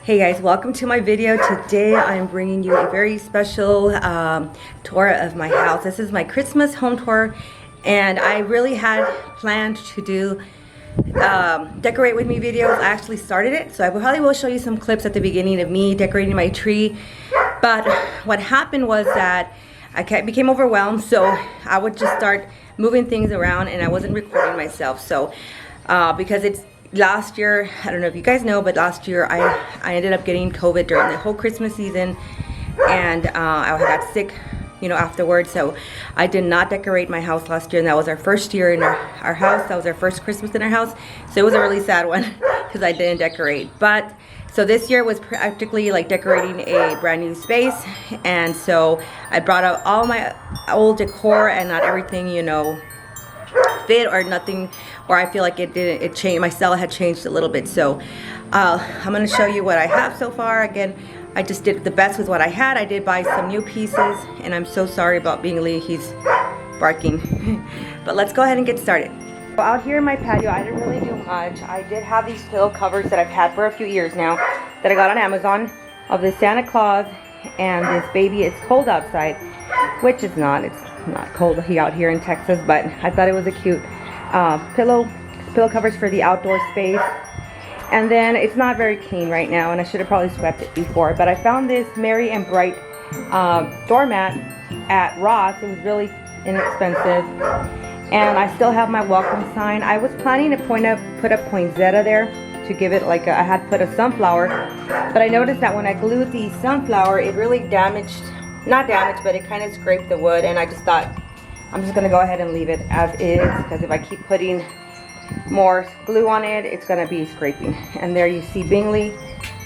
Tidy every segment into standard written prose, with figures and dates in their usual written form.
Hey guys, welcome to my video. Today I'm bringing you a very special tour of my house. This is my Christmas home tour, and I really had planned to do decorate with me videos. I actually started it, so I probably will show you some clips at the beginning of me decorating my tree. But what happened was that I became overwhelmed, so I would just start moving things around and I wasn't recording myself. So because it's last year, I don't know if you guys know, but last year I ended up getting COVID during the whole Christmas season, and I got sick, afterwards. So I did not decorate my house last year, and that was our first year in our house. That was our first Christmas in our house. So it was a really sad one because I didn't decorate. But so this year was practically like decorating a brand new space, and so I brought out all my old decor, and not everything, fit or nothing, or I feel like it changed. My style had changed a little bit. So I'm going to show you what I have so far. Again, I just did the best with what I had. I did buy some new pieces, and I'm so sorry about Bingley. He's barking. But let's go ahead and get started. So out here in my patio, I didn't really do much. I did have these pillow covers that I've had for a few years now that I got on Amazon of the Santa Claus and this baby. It's cold outside, which is not. It's not cold out here in Texas, but I thought it was a cute pillow covers for the outdoor space. And then it's not very clean right now, and I should have probably swept it before, but I found this Merry and Bright doormat at Ross. It was really inexpensive, and I still have my welcome sign. I was planning to put a poinsettia there to give it like I had put a sunflower, but I noticed that when I glued the sunflower, it really not damaged, but it kind of scraped the wood, and I just thought I'm just gonna go ahead and leave it as is, because if I keep putting more glue on it, it's gonna be scraping. And there you see Bingley.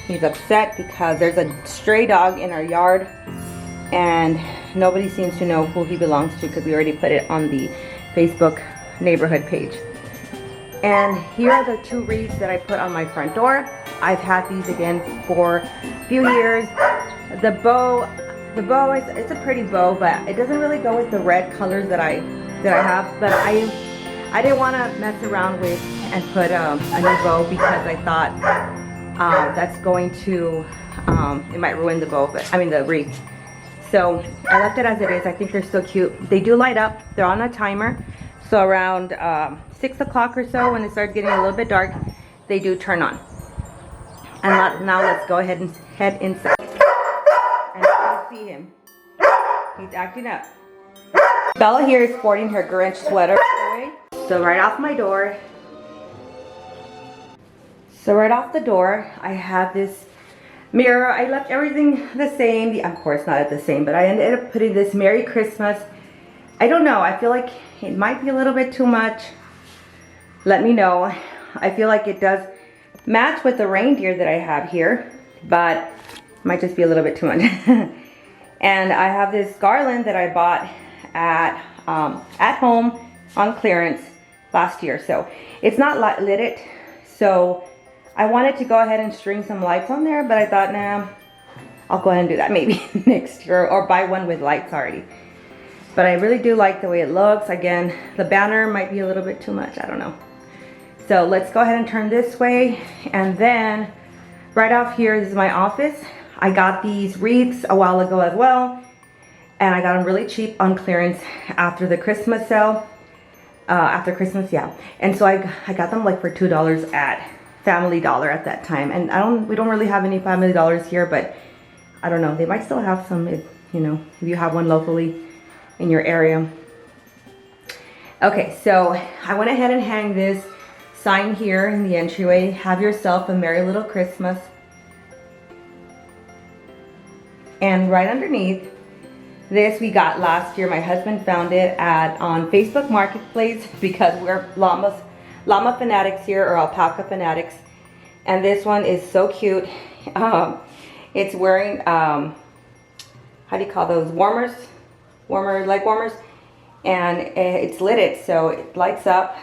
He's upset because there's a stray dog in our yard, and nobody seems to know who he belongs to because we already put it on the Facebook neighborhood page. And here are the two wreaths that I put on my front door. I've had these again for a few years. The bow it's a pretty bow, but it doesn't really go with the red colors that I have. But I didn't want to mess around with and put a new bow, because I thought that's going to it might ruin the bow, the wreath. So I left it as it is. I think they're still cute. They do light up. They're on a timer, so around 6 o'clock or so, when it starts getting a little bit dark, they do turn on. And now let's go ahead and head inside. And you see him. He's acting up. Bella here is sporting her Grinch sweater. So right off the door, I have this mirror. I left everything the same. Of course, not the same, but I ended up putting this Merry Christmas. I don't know. I feel like it might be a little bit too much. Let me know. I feel like it does match with the reindeer that I have here, but it might just be a little bit too much. And I have this garland that I bought at home on clearance last year. So it's not lit, so I wanted to go ahead and string some lights on there, but I thought, nah, I'll go ahead and do that maybe next year, or buy one with lights already. But I really do like the way it looks. Again, the banner might be a little bit too much, I don't know. So let's go ahead and turn this way, and then right off here, this is my office. I got these wreaths a while ago as well, and I got them really cheap on clearance after the Christmas sale. After Christmas, yeah. And so I got them like for $2 at Family Dollar at that time. And we don't really have any Family Dollars here, but I don't know. They might still have some, if you have one locally in your area. Okay, so I went ahead and hang this sign here in the entryway. Have yourself a merry little Christmas. And right underneath, this we got last year. My husband found it on Facebook Marketplace, because we're llama fanatics here, or alpaca fanatics. And this one is so cute. It's wearing, how do you call those, leg warmers, and it's lit, so it lights up.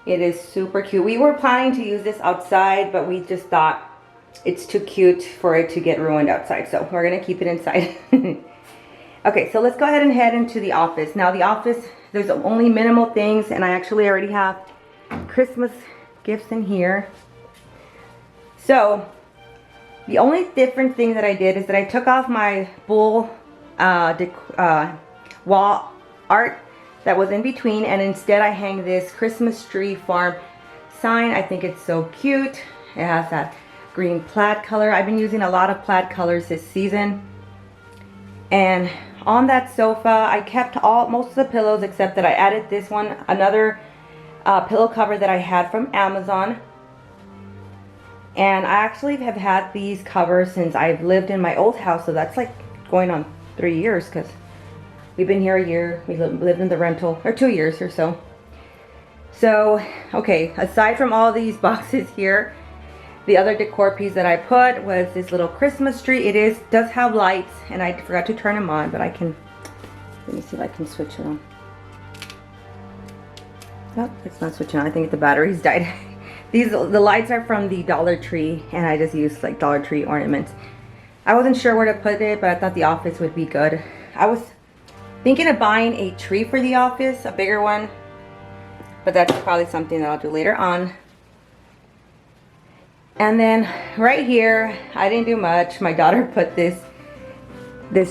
It is super cute. We were planning to use this outside, but we just thought it's too cute for it to get ruined outside, so we're gonna keep it inside. Okay, so let's go ahead and head into the office. Now the office, there's only minimal things, and I actually already have Christmas gifts in here. So The only different thing that I did is that I took off my bull wall art that was in between, and instead I hang this Christmas tree farm sign. I think it's so cute. It has that green plaid color. I've been using a lot of plaid colors this season. And on that sofa, I kept most of the pillows except that I added this one, another pillow cover that I had from Amazon. And I actually have had these covers since I've lived in my old house, so that's like going on 3 years, because we've been here a year. We lived in the rental, or 2 years or so. So, okay, aside from all these boxes here, the other decor piece that I put was this little Christmas tree. It does have lights, and I forgot to turn them on, but I can, let me see if I can switch it on. Nope, it's not switching on. I think the batteries died. The lights are from the Dollar Tree, and I just used like Dollar Tree ornaments. I wasn't sure where to put it, but I thought the office would be good. I was thinking of buying a tree for the office, a bigger one, but that's probably something that I'll do later on. And then right here, I didn't do much. My daughter put this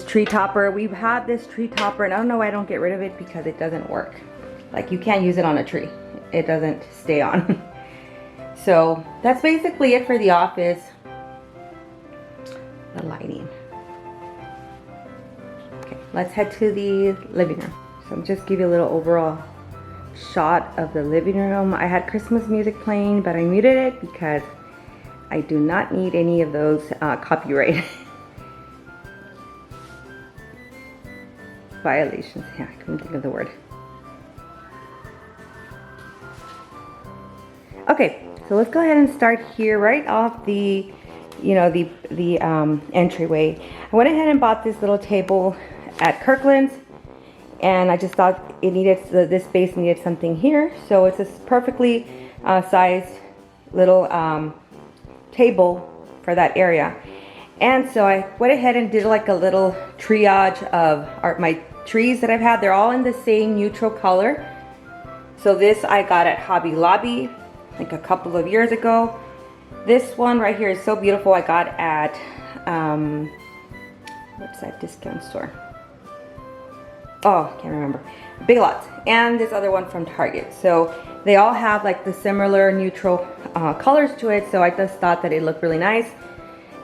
tree topper. We've had this tree topper, and I don't know why I don't get rid of it, because it doesn't work. Like, you can't use it on a tree. It doesn't stay on. So that's basically it for the office. The lighting. Okay, let's head to the living room. So I'm just give you a little overall shot of the living room. I had Christmas music playing, but I muted it because I do not need any of those copyright violations. Yeah, I couldn't think of the word. Okay, so let's go ahead and start here right off the, entryway. I went ahead and bought this little table at Kirkland's, and I just thought it needed, this space needed something here. So it's a perfectly sized little table for that area. And so I went ahead and did like a little triage of my trees that I've had. They're all in the same neutral color. So this I got at Hobby Lobby like a couple of years ago. This one right here is so beautiful. I got at what's that discount store? Oh, can't remember. Big Lots. And this other one from Target. So they all have like the similar neutral colors to it. So I just thought that it looked really nice.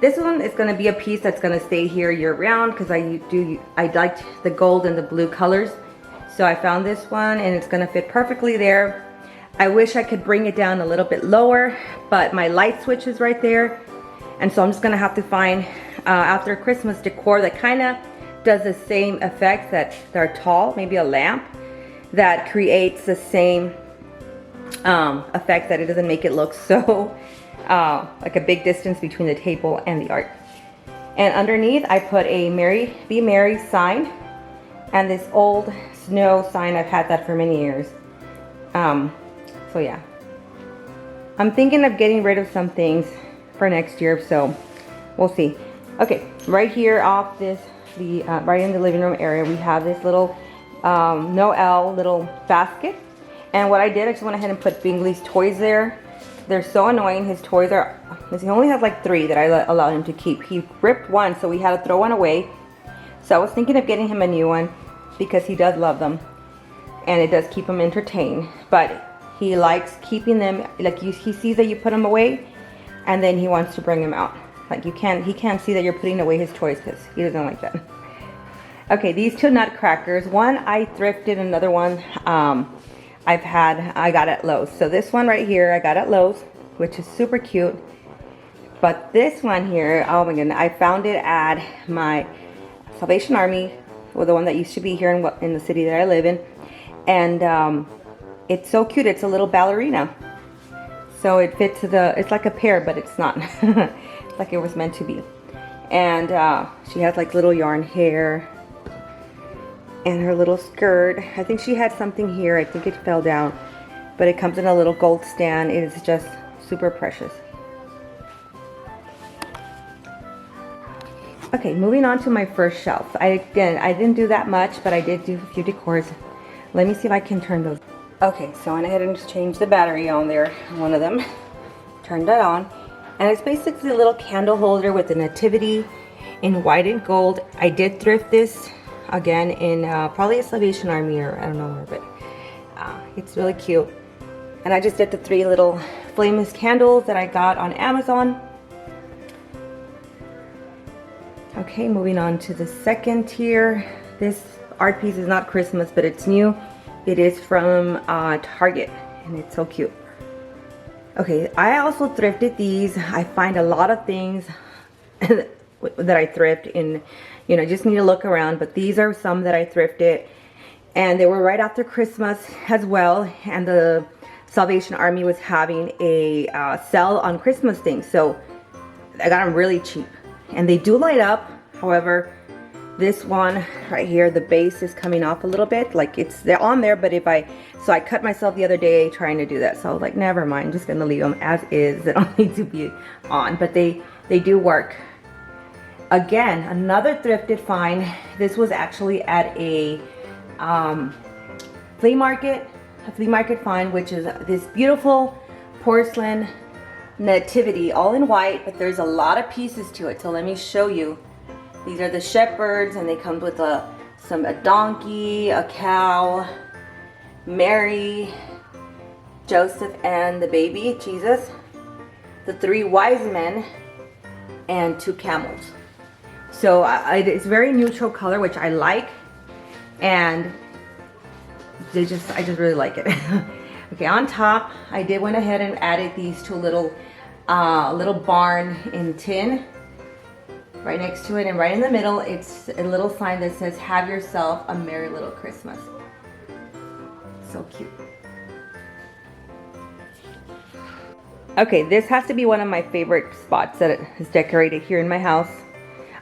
This one is going to be a piece that's going to stay here year round, because I liked the gold and the blue colors. So I found this one, and it's going to fit perfectly there. I wish I could bring it down a little bit lower, but my light switch is right there. And so I'm just gonna have to find after Christmas decor that kind of does the same effect, that they're tall, maybe a lamp that creates the same effect, that it doesn't make it look so like a big distance between the table and the art. And underneath I put a Be Merry sign, and this old snow sign. I've had that for many years. So yeah, I'm thinking of getting rid of some things for next year, so we'll see. Okay, right here off this, right in the living room area, we have this little Noel little basket. And what I did, I just went ahead and put Bingley's toys there. They're so annoying. His toys are, he only has like 3 that I allowed him to keep. He ripped one, so we had to throw one away. So I was thinking of getting him a new one, because he does love them, and it does keep him entertained. But he likes keeping them, like he sees that you put them away, and then he wants to bring them out. Like he can't see that you're putting away his toys, because he doesn't like that. Okay, these 2 nutcrackers. One I thrifted, another one I got at Lowe's. So this one right here I got at Lowe's, which is super cute. But this one here, oh my goodness, I found it at my Salvation Army, or the one that used to be here in the city that I live in. And it's so cute. It's a little ballerina. So it fits it's like a pear, but it's not. It's like it was meant to be. And she has like little yarn hair. And her little skirt. I think she had something here. I think it fell down. But it comes in a little gold stand. It is just super precious. Okay, moving on to my first shelf. I didn't do that much, but I did do a few decors. Let me see if I can turn those. Okay, so I went ahead and just changed the battery on there, one of them. Turned that on. And it's basically a little candle holder with a nativity in white and gold. I did thrift this again in probably a Salvation Army, or I don't know where, but it's really cute. And I just did the 3 little flameless candles that I got on Amazon. Okay, moving on to the second tier. This art piece is not Christmas, but it's new. It is from Target, and it's so cute. Okay, I also thrifted these. I find a lot of things that I thrift in, you know, just need to look around, but these are some that I thrifted, and they were right after Christmas as well, and the Salvation Army was having a sale on Christmas things, so I got them really cheap, and they do light up. However, this one right here, the base is coming off a little bit, like they're on there, but so I cut myself the other day trying to do that, so I was like, never mind, I'm just gonna leave them as is. They don't need to be on, but they do work. Again, another thrifted find. This was actually at a flea market find, which is this beautiful porcelain nativity, all in white, but there's a lot of pieces to it, so let me show you. These are the shepherds, and they come with a donkey, a cow, Mary, Joseph, and the baby Jesus, the 3 wise men, and 2 camels. So it's very neutral color, which I like, and I just really like it. Okay, on top, I did went ahead and added these 2 little barn in tin. Right next to it, and right in the middle, it's a little sign that says, "Have yourself a merry little Christmas." So cute. Okay, this has to be one of my favorite spots that is decorated here in my house.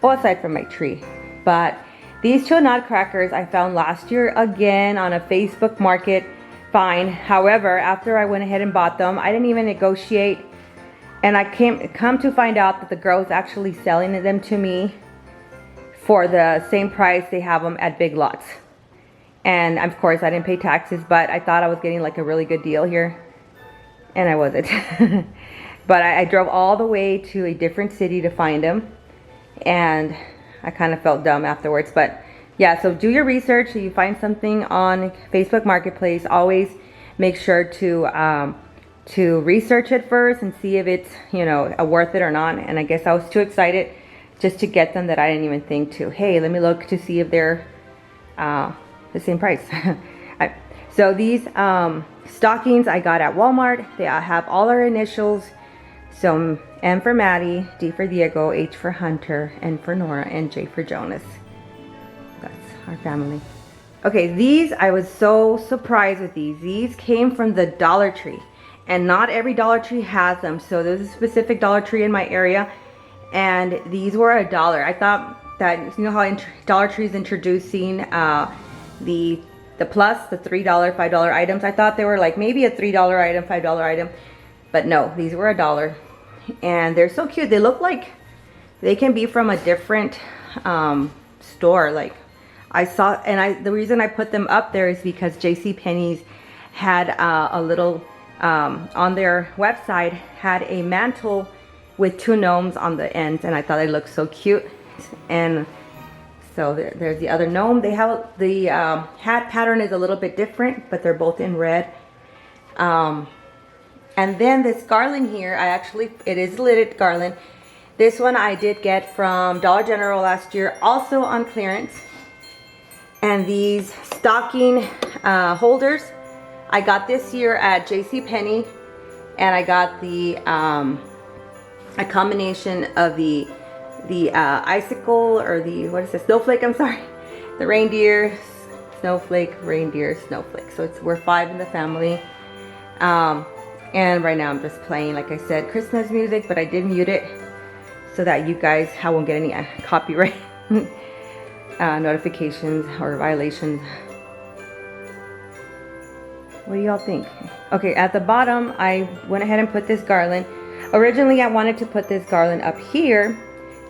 Oh, aside from my tree. But these 2 nutcrackers I found last year again on a Facebook market find. However, after I went ahead and bought them, I didn't even negotiate. And I come to find out that the girl is actually selling them to me for the same price they have them at Big Lots. And of course I didn't pay taxes, but I thought I was getting like a really good deal here, and I wasn't. But I drove all the way to a different city to find them, and I kind of felt dumb afterwards. But yeah, so do your research. If you find something on Facebook Marketplace, always make sure to research it first and see if it's, you know, worth it or not. And I guess I was too excited just to get them that I didn't even think to, hey, let me look to see if they're the same price. So these stockings I got at Walmart. They have all our initials. So M for Maddie, D for Diego, H for Hunter, N for Nora, and J for Jonas. That's our family. Okay, these, I was so surprised with these. These came from the Dollar Tree. And not every Dollar Tree has them. So there's a specific Dollar Tree in my area, and these were $1. I thought that, you know how Dollar Tree is introducing the plus, the $3, $5 items. I thought they were like maybe a $3 item, $5 item, but no, these were $1, and they're so cute. They look like they can be from a different store. Like I saw, and the reason I put them up there is because JCPenney's had a little. On their website had a mantle with 2 gnomes on the ends, and I thought they looked so cute. And so there's the other gnome. They have the hat pattern is a little bit different, but they're both in red. And then this garland here, it is lidded garland. This one I did get from Dollar General last year, also on clearance. And these stocking holders, I got this year at JCPenney, and I got the a combination of the icicle, or the, what is it, snowflake, I'm sorry, the reindeer, snowflake, reindeer, snowflake. So we're 5 in the family, and right now I'm just playing, like I said, Christmas music, but I did mute it so that you guys won't get any copyright notifications or violations. What do y'all think? Okay, at the bottom, I went ahead and put this garland. Originally, I wanted to put this garland up here,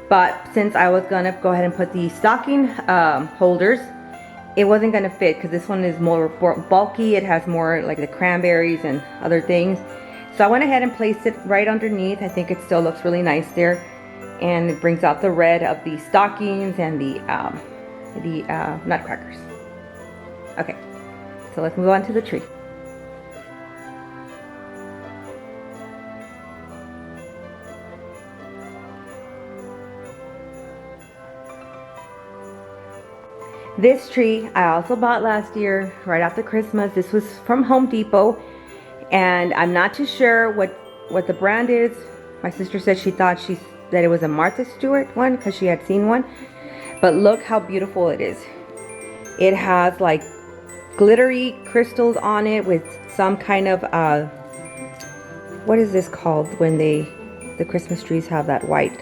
but since I was gonna go ahead and put the stocking holders, it wasn't gonna fit because this one is more bulky. It has more like the cranberries and other things. So I went ahead and placed it right underneath. I think it still looks really nice there. And it brings out the red of the stockings and the nutcrackers. Okay, so let's move on to the tree. This tree I also bought last year, right after Christmas. This was from Home Depot, and I'm not too sure what the brand is. My sister said she thought that it was a Martha Stewart one because she had seen one. But look how beautiful it is. It has like glittery crystals on it with some kind of what is this called when the Christmas trees have that white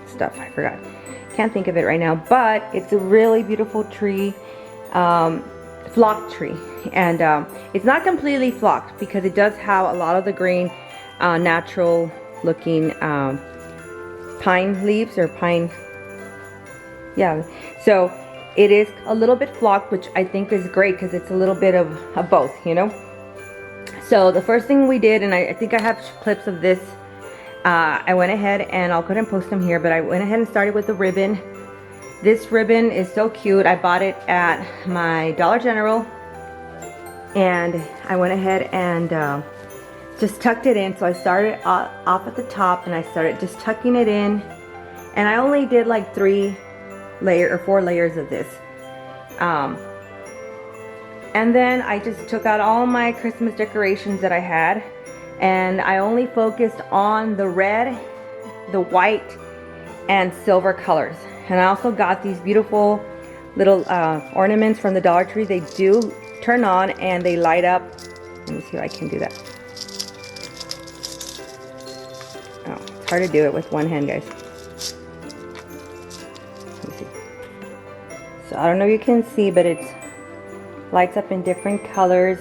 stuff? I forgot. Can't think of it right now, but it's a really beautiful tree, flocked tree, and it's not completely flocked because it does have a lot of the green, natural looking pine leaves or pine. Yeah, so it is a little bit flocked, which I think is great because it's a little bit of both, you know. So the first thing we did, and I think I have clips of this. I went ahead and I'll go ahead and post them here, but I went ahead and started with the ribbon. This ribbon is so cute. I bought it at my Dollar General, and I went ahead and just tucked it in. So I started off at the top and I started just tucking it in, and I only did like 4 layers of this. And then I just took out all my Christmas decorations that I had, and I only focused on the red, the white, and silver colors. And I also got these beautiful little ornaments from the Dollar Tree. They do turn on and they light up. Let me see if I can do that. Oh, it's hard to do it with one hand, guys. Let me see. So I don't know if you can see, but it lights up in different colors.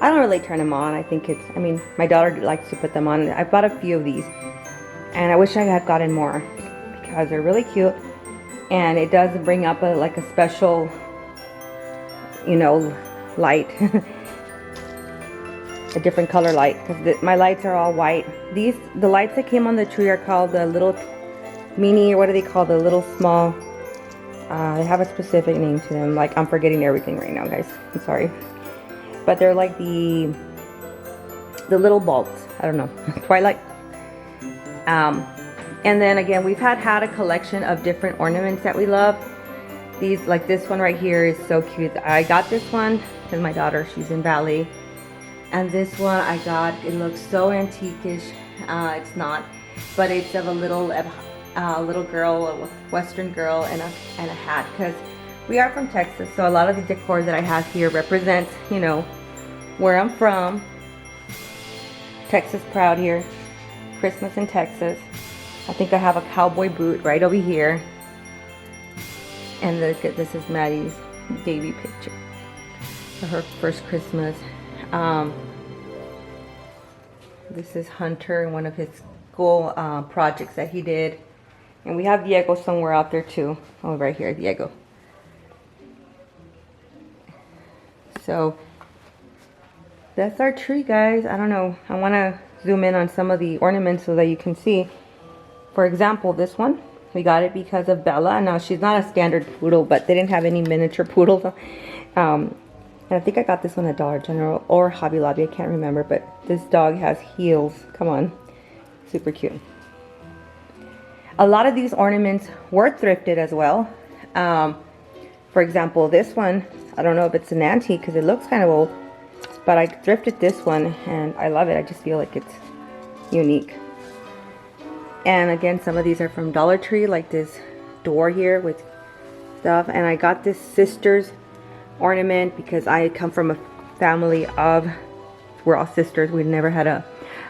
I don't really turn them on. I mean, my daughter likes to put them on. I bought a few of these, and I wish I had gotten more because they're really cute, and it does bring up like a special, you know, light, a different color light, because my lights are all white. The lights that came on the tree are called the little mini, or what do they call the little small? They have a specific name to them. Like, I'm forgetting everything right now, guys. I'm sorry. But they're like the little bulbs. I don't know. Twilight. And then again, we've had a collection of different ornaments that we love. These, like this one right here, is so cute. I got this one because my daughter, she's in ballet. And this one I got, it looks so antique-ish. It's not, but it's of a little girl, a Western girl, and a hat, because we are from Texas, so a lot of the decor that I have here represents, you know, where I'm from. Texas proud here. Christmas in Texas. I think I have a cowboy boot right over here. And look at this is Maddie's baby picture for her first Christmas. This is Hunter and one of his school projects that he did. And we have Diego somewhere out there too. Oh, right here, Diego. So that's our tree, guys. I don't know. I want to zoom in on some of the ornaments so that you can see. For example, this one, we got it because of Bella. Now, she's not a standard poodle, but they didn't have any miniature poodles. And I think I got this one at Dollar General or Hobby Lobby. I can't remember, but this dog has heels. Come on. Super cute. A lot of these ornaments were thrifted as well. For example, this one, I don't know if it's an antique because it looks kind of old, but I thrifted this one and I love it. I just feel like it's unique. And again, some of these are from Dollar Tree, like this door here with stuff. And I got this sister's ornament because I come from a family of, we're all sisters. We've never had a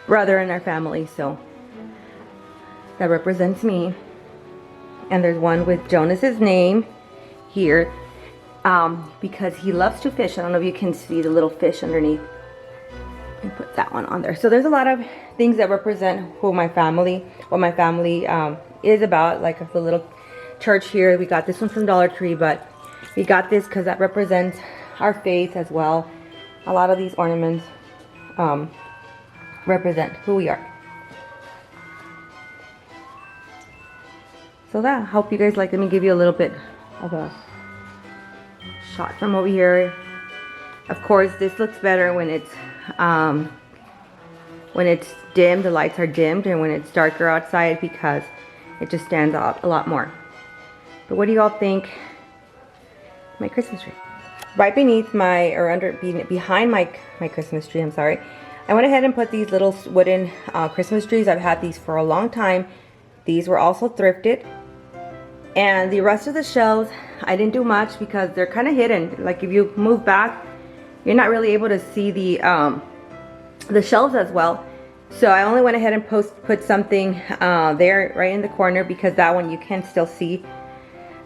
brother in our family, so that represents me. And there's one with Jonas's name here because he loves to fish. I don't know if you can see the little fish underneath. And put that one on there. So there's a lot of things that represent what my family is about. Like the little church here, we got this one from Dollar Tree, but we got this because that represents our faith as well. A lot of these ornaments represent who we are. So that, I hope you guys like. Let me give you a little bit of a shot from over here. Of course, this looks better when it's dim, the lights are dimmed, and when it's darker outside because it just stands out a lot more. But what do you all think? My Christmas tree. Right beneath my, or under, behind my Christmas tree, I'm sorry, I went ahead and put these little wooden Christmas trees. I've had these for a long time. These were also thrifted. And the rest of the shelves, I didn't do much because they're kind of hidden. Like if you move back, you're not really able to see the shelves as well. So I only went ahead and put something there right in the corner because that one you can still see.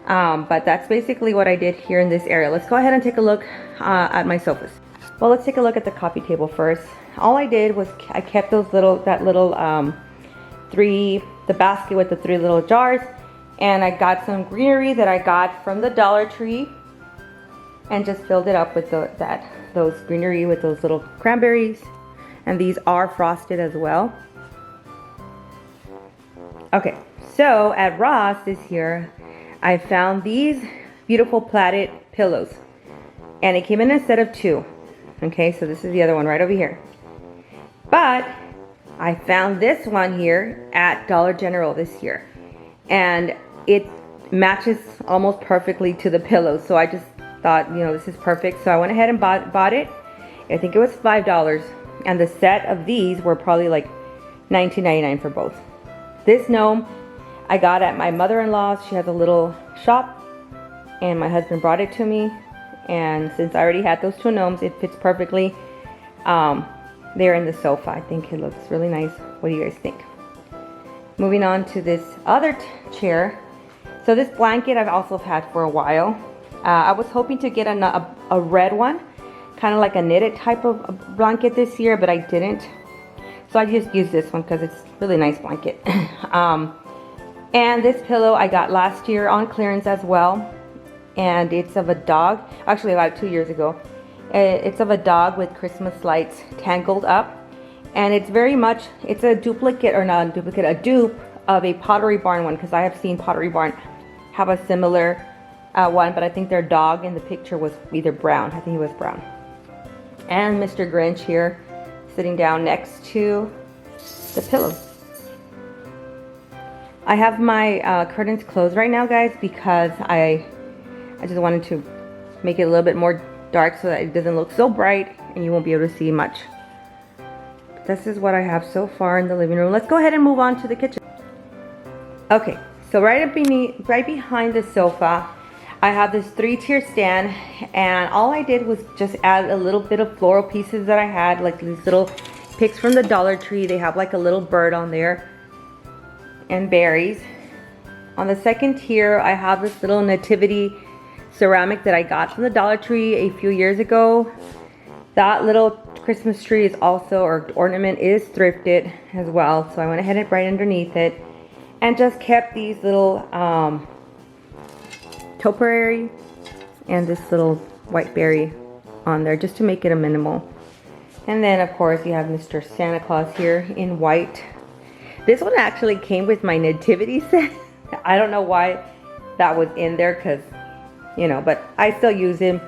But that's basically what I did here in this area. Let's go ahead and take a look at my sofas. Well, let's take a look at the coffee table first. All I did was I kept those the basket with the 3 little jars, and I got some greenery that I got from the Dollar Tree and just filled it up with those greenery with those little cranberries. And these are frosted as well. Okay, so at Ross this year, I found these beautiful plaited pillows. And it came in a set of 2. Okay, so this is the other one right over here. But I found this one here at Dollar General this year. And it matches almost perfectly to the pillows. So I just thought, you know, this is perfect. So I went ahead and bought it. I think it was $5. And the set of these were probably like $19.99 for both. This gnome I got at my mother-in-law's. She has a little shop, and my husband brought it to me. And since I already had those 2 gnomes, it fits perfectly there in the sofa. I think it looks really nice. What do you guys think? Moving on to this other chair. So this blanket I've also had for a while. I was hoping to get a red one, kind of like a knitted type of blanket this year, but I didn't. So I just used this one because it's a really nice blanket. And this pillow I got last year on clearance as well. And it's of a dog, actually about 2 years ago. It's of a dog with Christmas lights tangled up. And it's very much, it's a duplicate, or not a duplicate, a dupe of a Pottery Barn one, because I have seen Pottery Barn have a similar one, but I think their dog in the picture was either brown. I think he was brown. And Mr. Grinch here sitting down next to the pillow. I have my curtains closed right now, guys, because I just wanted to make it a little bit more dark so that it doesn't look so bright and you won't be able to see much. This is what I have so far in the living room. Let's go ahead and move on to the kitchen. Okay, so right behind the sofa, I have this 3-tier stand, and all I did was just add a little bit of floral pieces that I had, like these little picks from the Dollar Tree. They have like a little bird on there and berries. On the 2nd tier, I have this little nativity ceramic that I got from the Dollar Tree a few years ago. That little Christmas tree is also, or ornament is thrifted as well. So I went ahead and right underneath it and just kept these little topiary and this little white berry on there just to make it a minimal. And then of course you have Mr. Santa Claus here in white. This one actually came with my nativity set. I don't know why that was in there, because you know, but I still use him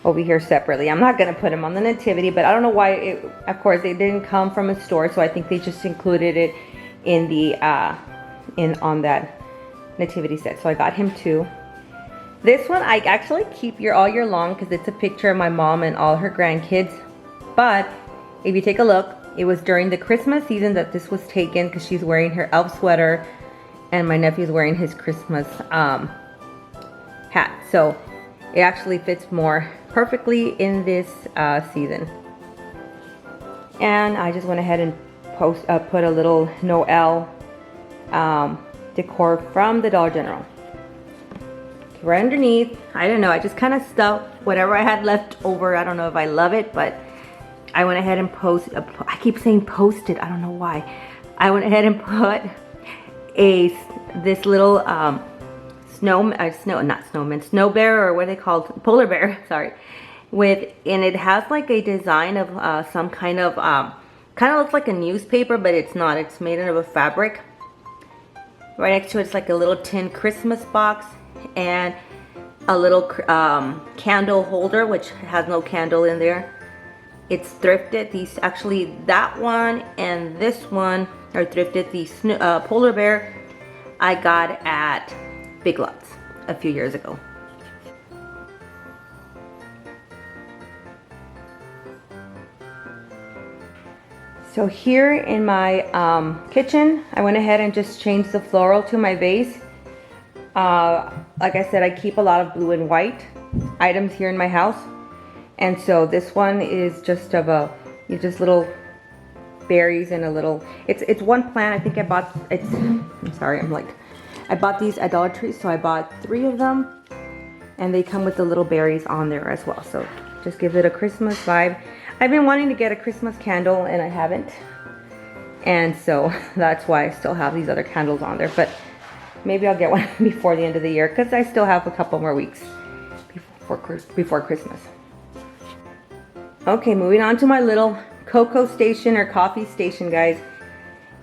over here separately. I'm not going to put him on the nativity, but I don't know why it, of course they didn't come from a store, so I think they just included it in the on that nativity set. So I got him too. This one I actually keep all year long because it's a picture of my mom and all her grandkids. But if you take a look, it was during the Christmas season that this was taken, because she's wearing her elf sweater and my nephew's wearing his Christmas hat. So it actually fits more perfectly in this season. And I just went ahead and put a little Noel decor from the Dollar General. Right underneath, I don't know, I just kind of stuffed whatever I had left over. I don't know if I love it, but I went ahead and I keep saying posted, I don't know why. I went ahead and put this little snow bear, or what they called, polar bear, sorry, and it has like a design of some kind of kind of looks like a newspaper, but it's not. It's made out of a fabric. Right next to it's like a little tin Christmas box and a little candle holder, which has no candle in there. It's thrifted. These actually, that one and this one are thrifted. The polar bear I got at Big Lots a few years ago. So here in my kitchen, I went ahead and just changed the floral to my vase. Like I said, I keep a lot of blue and white items here in my house. And so this one is just of just little berries and a little, it's one plant. I think I bought, I'm sorry, I bought these at Dollar Tree, so I bought 3 of them. And they come with the little berries on there as well. So just gives it a Christmas vibe. I've been wanting to get a Christmas candle and I haven't. And so that's why I still have these other candles on there. But maybe I'll get one before the end of the year because I still have a couple more weeks before Christmas. Okay, moving on to my little cocoa station or coffee station, guys.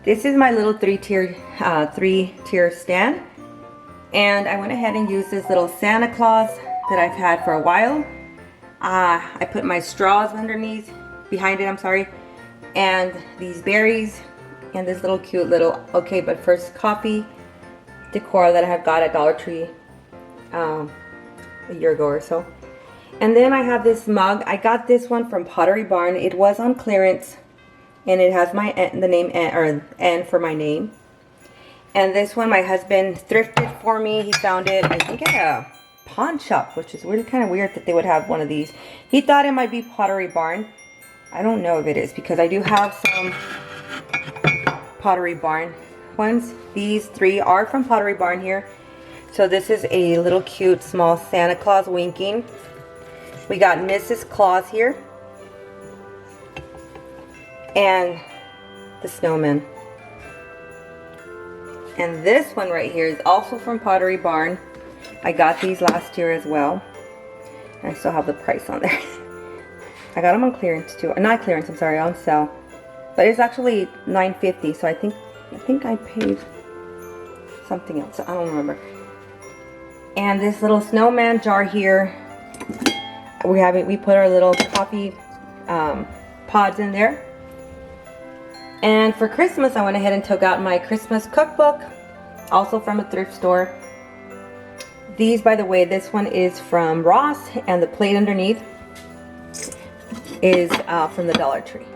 This is my little three-tier stand. And I went ahead and used this little Santa Claus that I've had for a while. I put my straws underneath, behind it, I'm sorry, and these berries, and this little cute little, okay, but first coffee decor that I have got at Dollar Tree a year ago or so. And then I have this mug. I got this one from Pottery Barn. It was on clearance, and it has the name N for my name. And this one my husband thrifted for me. He found it, I think, at a pawn shop, which is really kind of weird that they would have one of these. He thought it might be Pottery Barn. I don't know if it is because I do have some Pottery Barn ones. These 3 are from Pottery Barn here. So this is a little cute small Santa Claus winking. We got Mrs. Claus here and the snowman. And this one right here is also from Pottery Barn. I got these last year as well. I still have the price on there. I got them on clearance too. Not clearance, I'm sorry, on sale. But it's actually $9.50, so I think I paid something else. I don't remember. And this little snowman jar here, we put our little coffee pods in there. And for Christmas, I went ahead and took out my Christmas cookbook, also from a thrift store. These, by the way, this one is from Ross, and the plate underneath is from the Dollar Tree.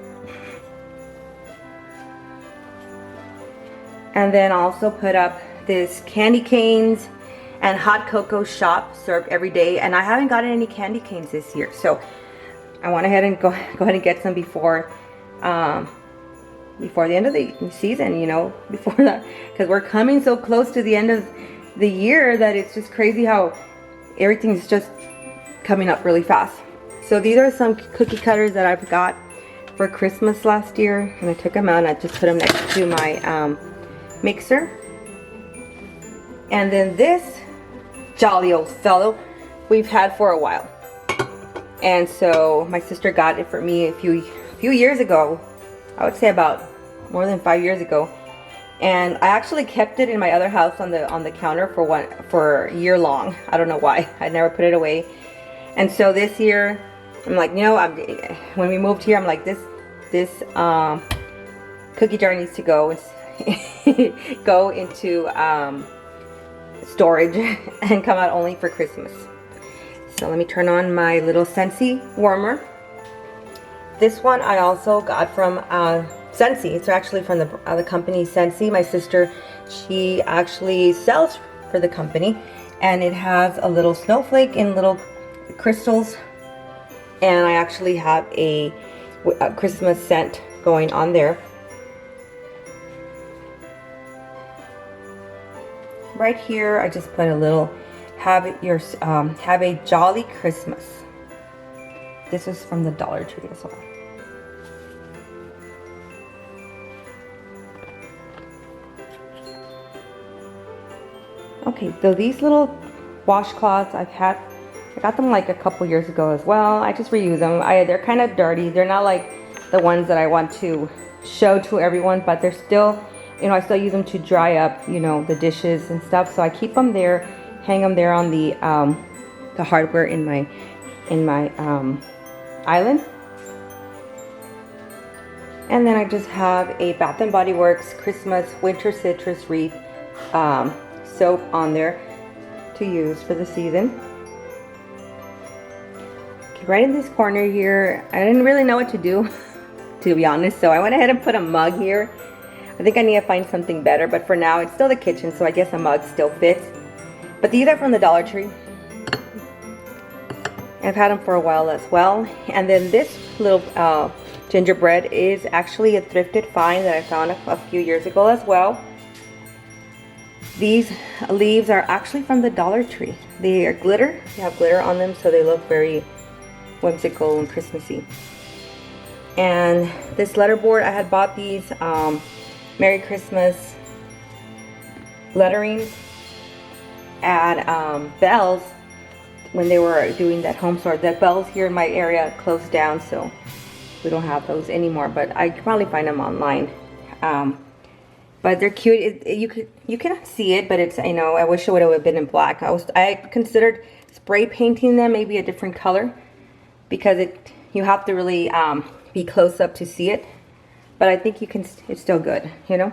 And then also put up this candy canes and hot cocoa shop served every day. And I haven't gotten any candy canes this year, so I went ahead and go ahead and get some before the end of the season, you know, before that, because we're coming so close to the end of the year that it's just crazy how everything's just coming up really fast. So these are some cookie cutters that I've got for Christmas last year, and I took them out and I just put them next to my mixer. And then this jolly old fellow we've had for a while, and so my sister got it for me a few years ago. I would say about more than 5 years ago. And I actually kept it in my other house on the counter for a year long. I don't know why. I never put it away. And so this year, I'm like, you know, when we moved here, I'm like, this cookie jar needs to go into storage and come out only for Christmas. So let me turn on my little Scentsy warmer. This one I also got from Scentsy. It's actually from the company Scentsy. My sister, she actually sells for the company, and it has a little snowflake and little crystals, and I actually have a Christmas scent going on there. Right here I just put a little have a jolly Christmas. This is from the Dollar Tree as well. Okay, so these little washcloths I got them like a couple years ago as well. I just reuse them. They're kind of dirty. They're not like the ones that I want to show to everyone, but they're still, you know, I still use them to dry up, you know, the dishes and stuff. So I keep them there, hang them there on the hardware in my island. And then I just have a Bath and Body Works Christmas Winter Citrus Wreath soap on there to use for the season. Okay, right in this corner here, I didn't really know what to do, to be honest, so I went ahead and put a mug here. I think I need to find something better, but for now it's still the kitchen, so I guess a mug still fits. But these are from the Dollar Tree. I've had them for a while as well. And then this little gingerbread is actually a thrifted find that I found a few years ago as well. These leaves are actually from the Dollar Tree. They are glitter. They have glitter on them, so they look very whimsical and Christmassy. And this letterboard, I had bought these Merry Christmas letterings at Bells when they were doing that home store. The Bells here in my area closed down, so we don't have those anymore, but I can probably find them online. But they're cute. You cannot see it, but it's, you know, I wish it would have been in black. I considered spray painting them maybe a different color, because you have to really be close up to see it. But I think it's still good, you know.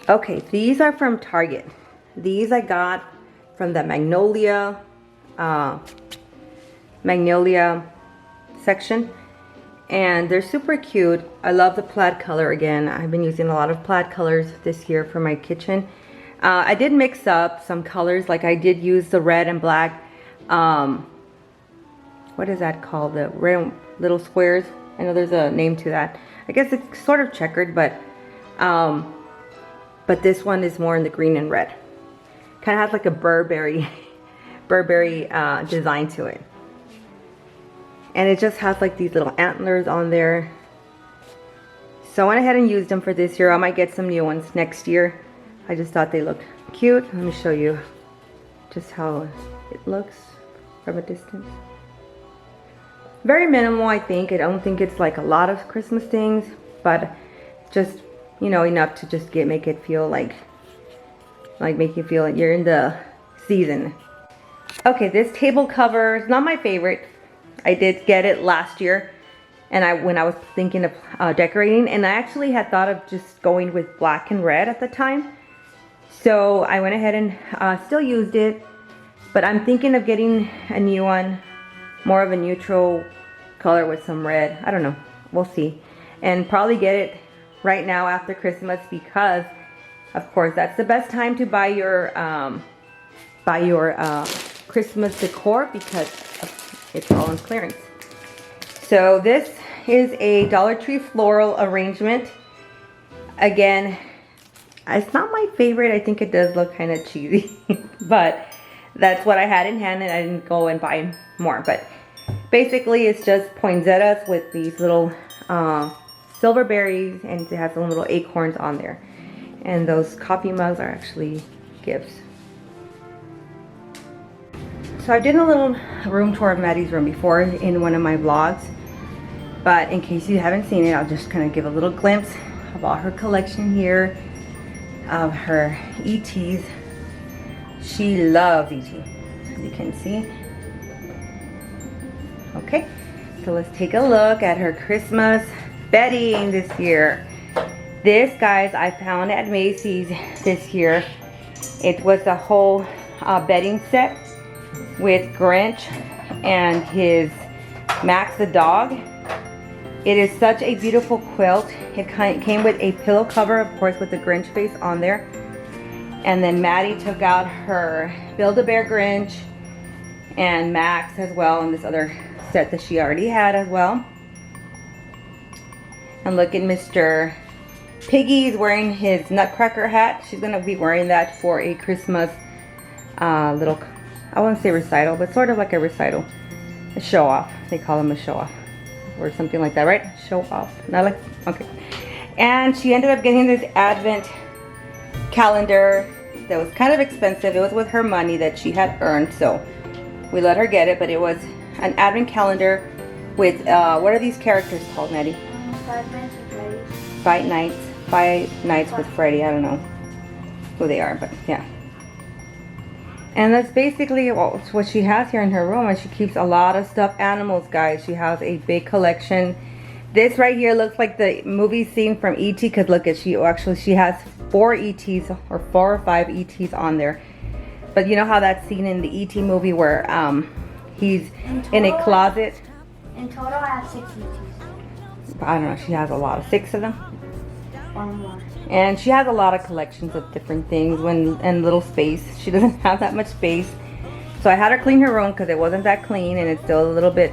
Okay, these are from Target. These I got from the Magnolia section, and they're super cute. I love the plaid color. Again, I've been using a lot of plaid colors this year for my kitchen. I did mix up some colors, like I did use the red and black, what is that called, the red little squares. I know there's a name to that. I guess it's sort of checkered, but this one is more in the green and red. Kind of has like a Burberry design to it. And it just has like these little antlers on there. So I went ahead and used them for this year. I might get some new ones next year. I just thought they looked cute. Let me show you just how it looks from a distance. Very minimal, I think. I don't think it's like a lot of Christmas things, but just, you know, enough to just make it feel like make you feel like you're in the season. Okay, this table cover is not my favorite. I did get it last year, and when I was thinking of decorating, and I actually had thought of just going with black and red at the time. So I went ahead and still used it, but I'm thinking of getting a new one, more of a neutral color with some red. I don't know, we'll see. And probably get it right now after Christmas, because of course that's the best time to buy your Christmas decor, because it's all on clearance. So this is a Dollar Tree floral arrangement. Again, it's not my favorite. I think it does look kind of cheesy, but that's what I had in hand, and I didn't go and buy more. But basically it's just poinsettias with these little silver berries, and it has some little acorns on there. And those coffee mugs are actually gifts. So I did a little room tour of Maddie's room before in one of my vlogs, but in case you haven't seen it, I'll just kind of give a little glimpse of all her collection here of her ETs. She loves ET, as you can see. Okay, so let's take a look at her Christmas bedding this year. This, guys, I found at Macy's this year. It was a whole bedding set with Grinch and his Max the dog. It is such a beautiful quilt. It came with a pillow cover, of course, with the Grinch face on there. And then Maddie took out her Build-A-Bear Grinch and Max as well, and this other set that she already had as well. And look at Mr. Piggy's wearing his Nutcracker hat. She's gonna be wearing that for a Christmas little, I won't say recital, but sort of like a recital, a show off. They call them a show off or something like that, right? Show off, not like, okay. And she ended up getting this Advent calendar that was kind of expensive. It was with her money that she had earned, so we let her get it, but it was an Advent calendar with, what are these characters called, Maddie? Five Nights with Freddy. Five Nights with Freddy. I don't know who they are, but yeah. And that's basically what she has here in her room. And she keeps a lot of stuffed animals, guys. She has a big collection. This right here looks like the movie scene from E.T. because look at she has 4 E.T.s or 4 or 5 E.T.s on there. But you know how that scene in the E.T. movie where he's in a closet? In total, I have 6 ETs. I don't know. She has a lot of 6 of them. Or more. And she has a lot of collections of different things and little space. She doesn't have that much space. So I had her clean her room because it wasn't that clean and it's still a little bit,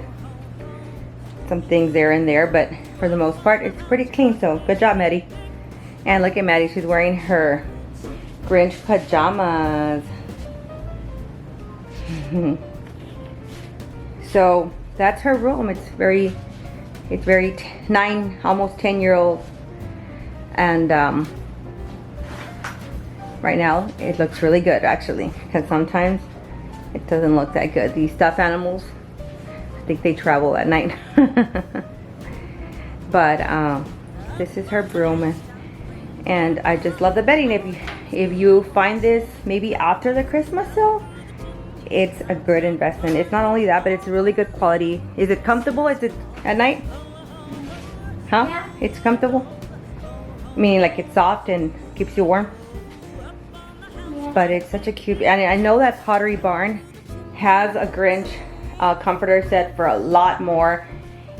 some things there and there. But for the most part, it's pretty clean. So good job, Maddie. And look at Maddie. She's wearing her Grinch pajamas. So that's her room. It's very 9, almost 10-year-old. And right now it looks really good actually, because sometimes it doesn't look that good. These stuffed animals, I think they travel at night. But this is her broom, and I just love the bedding. If you find this maybe after the Christmas sale, it's a good investment. It's not only that, but it's really good quality. Is it comfortable? Is it at night? Huh? Yeah. It's comfortable? Meaning like it's soft and keeps you warm? Yeah. But it's such a cute, and I know that Pottery Barn has a Grinch comforter set for a lot more.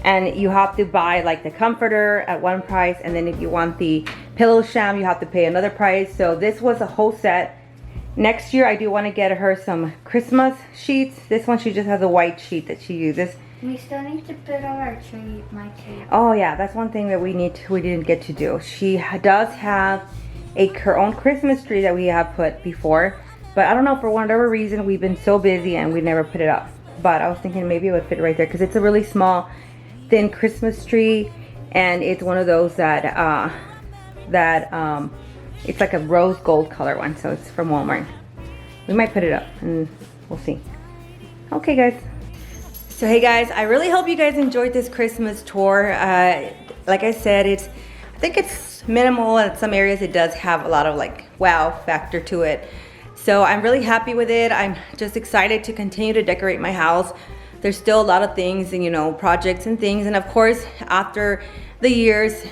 And you have to buy like the comforter at one price, and then if you want the pillow sham, you have to pay another price. So this was a whole set. Next year I do want to get her some Christmas sheets. This one, she just has a white sheet that she uses. We still need to put on our tree, my tree. Oh yeah, that's one thing that we didn't get to do. She does have her own Christmas tree that we have put before, but I don't know, for whatever reason we've been so busy and we never put it up. But I was thinking maybe it would fit right there because it's a really small, thin Christmas tree, and it's one of those that it's like a rose gold color one, so it's from Walmart. We might put it up and we'll see. Okay guys. So hey guys, I really hope you guys enjoyed this Christmas tour. Like I said, I think it's minimal. In some areas it does have a lot of like wow factor to it. So I'm really happy with it. I'm just excited to continue to decorate my house. There's still a lot of things and, you know, projects and things. And of course, after the years,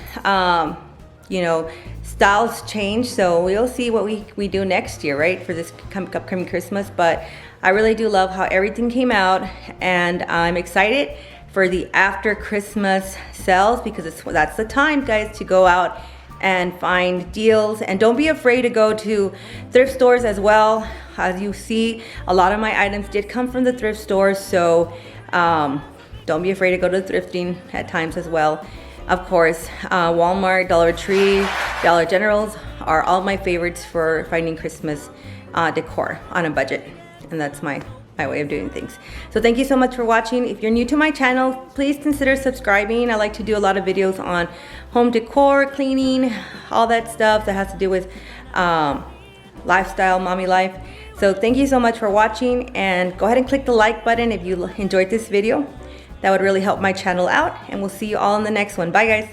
you know, styles change. So we'll see what we do next year, right? For this upcoming Christmas. But I really do love how everything came out. And I'm excited for the after Christmas sales, because that's the time, guys, to go out and find deals. And don't be afraid to go to thrift stores as well. As you see, a lot of my items did come from the thrift stores, so don't be afraid to go to thrifting at times as well. Of course, Walmart, Dollar Tree, Dollar Generals are all my favorites for finding Christmas decor on a budget, and that's my way of doing things. So thank you so much for watching. If you're new to my channel, please consider subscribing. I like to do a lot of videos on home decor, cleaning, all that stuff that has to do with lifestyle, mommy life. So thank you so much for watching, and go ahead and click the like button if you enjoyed this video. That would really help my channel out, and we'll see you all in the next one. Bye guys.